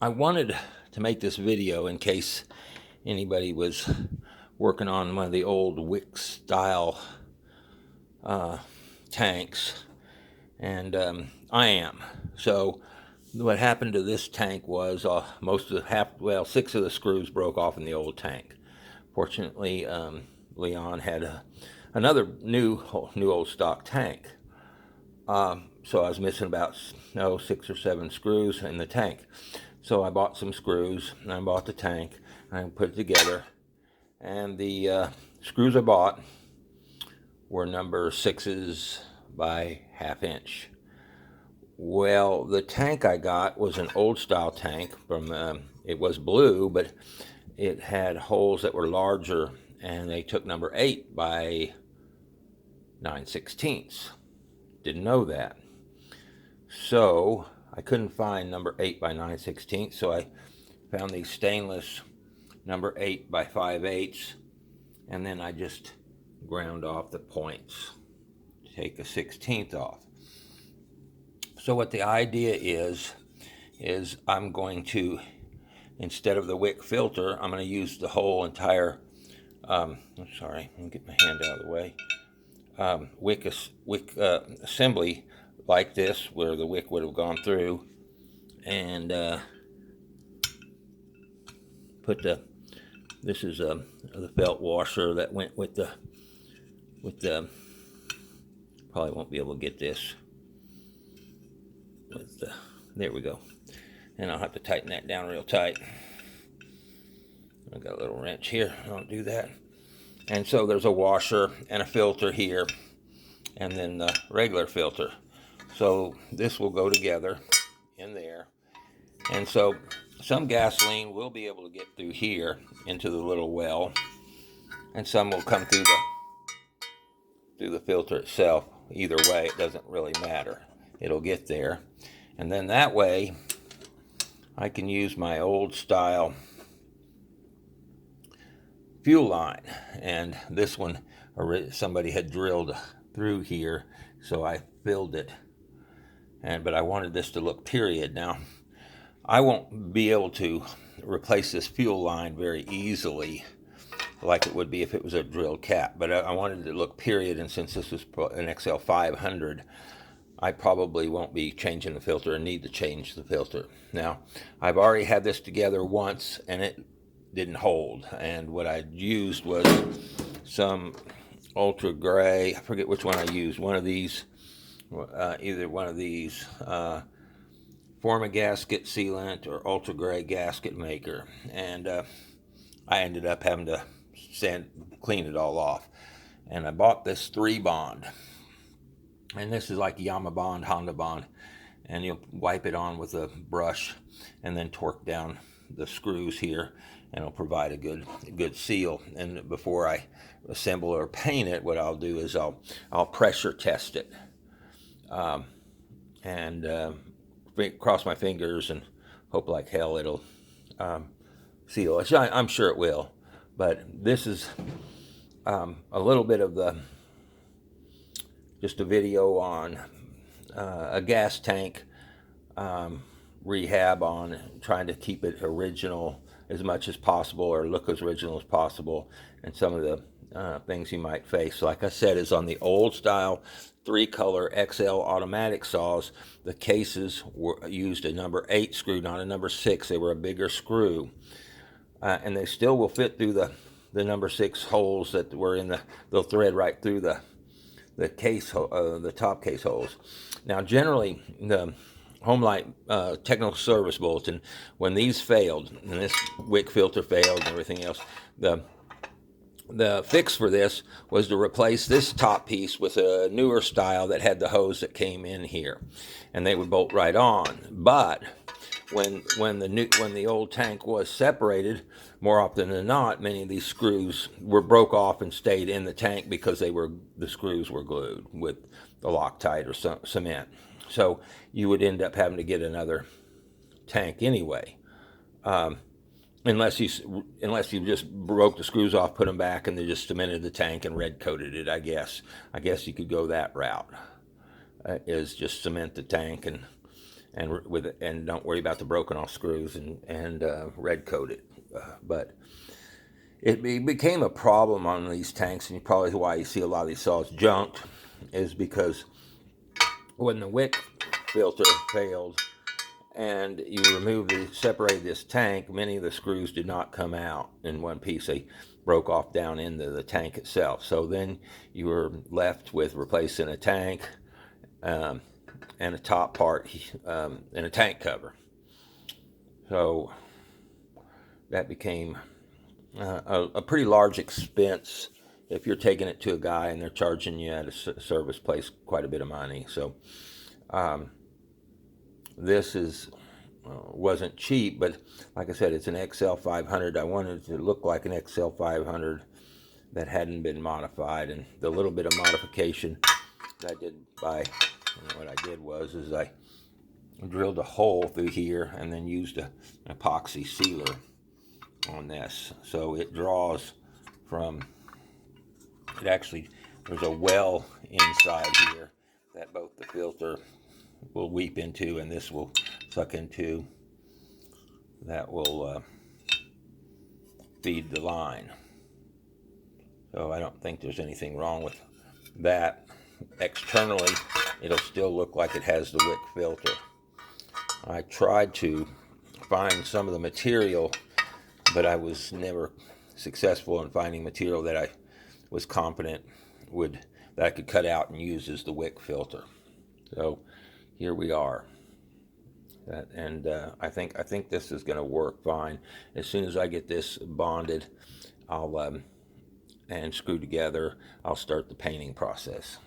I wanted to make this video in case anybody was working on one of the old Wick style tanks, and I am. So what happened to this tank was six of the screws broke off in the old tank. Fortunately, Leon had another new old stock tank. So I was missing about 6 or 7 screws in the tank. So I bought some screws, and I bought the tank, and I put it together. And the screws I bought were number 6s by 1/2 inch. Well, the tank I got was an old style tank from, it was blue, but it had holes that were larger, and they took number 8 by 9/16. Didn't know that. So I couldn't find number 8 by 9/16, so I found these stainless number 8 by 5/8, and then I just ground off the points, take a 1/16 off. So what the idea is I'm going to, instead of the Wick filter, I'm going to use the whole entire, I'm sorry, let me get my hand out of the way, Wick assembly like this, where the wick would have gone through, and this is the felt washer that went with the probably won't be able to get this with the, there we go, and I'll have to tighten that down real tight. I've got a little wrench here, I don't do that. And so there's a washer and a filter here, and then the regular filter. So this will go together in there. And so some gasoline will be able to get through here into the little well, and some will come through the filter itself. Either way, it doesn't really matter. It'll get there. And then that way I can use my old style fuel line. And this one somebody had drilled through here, so I filled it. But I wanted this to look period. Now, I won't be able to replace this fuel line very easily like it would be if it was a drilled cap, but I wanted it to look period, and since this is an XL-500, I probably won't be changing the filter and need to change the filter. Now, I've already had this together once, and it didn't hold, and what I used was some ultra gray, I forget which one I used, one of these, either one of these Forma gasket sealant or ultra gray gasket maker, and I ended up having to clean it all off. And I bought this Threebond, and this is like Yamabond, Honda Bond, and you'll wipe it on with a brush and then torque down the screws here, and it'll provide a good seal. And before I assemble or paint it, what I'll do is I'll pressure test it, and cross my fingers and hope like hell it'll seal. I'm sure it will, but this is a little bit of just a video on a gas tank rehab, on trying to keep it original as much as possible, or look as original as possible, and some of the things you might face, like I said, is on the old style 3-color XL automatic saws. The cases used a number 8 screw, not a number 6. They were a bigger screw, and they still will fit through the number 6 holes that were in they'll thread right through the case, the top case holes. Now, generally, the Homelite technical service bulletin, when these failed, and this Wick filter failed and everything else, the fix for this was to replace this top piece with a newer style that had the hose that came in here, and they would bolt right on. But when the old tank was separated, more often than not, many of these screws broke off and stayed in the tank because the screws were glued with the Loctite or cement. So you would end up having to get another tank anyway. Unless you just broke the screws off, put them back, and they just cemented the tank and red coated it. I guess you could go that route. Is just cement the tank and don't worry about the broken off screws, and red coat it. But it became a problem on these tanks, and probably why you see a lot of these saws junked is because when the wick filter failed and you separated this tank, many of the screws did not come out in one piece. They broke off down into the tank itself. So then you were left with replacing a tank and a top part and a tank cover. So that became a pretty large expense if you're taking it to a guy and they're charging you at a service place quite a bit of money. So this wasn't cheap, but like I said, it's an XL-500. I wanted it to look like an XL-500 that hadn't been modified, and the little bit of modification that I did what I did was I drilled a hole through here and then used an epoxy sealer on this, so it draws from it. Actually, there's a well inside here that both the filter will weep into and this will suck into, that will feed the line. So I don't think there's anything wrong with that. Externally, it'll still look like it has the wick filter. I tried to find some of the material, but I was never successful in finding material that I was confident that I could cut out and use as the wick filter. So here we are. And I think this is going to work fine. As soon as I get this bonded, and screwed together, I'll start the painting process.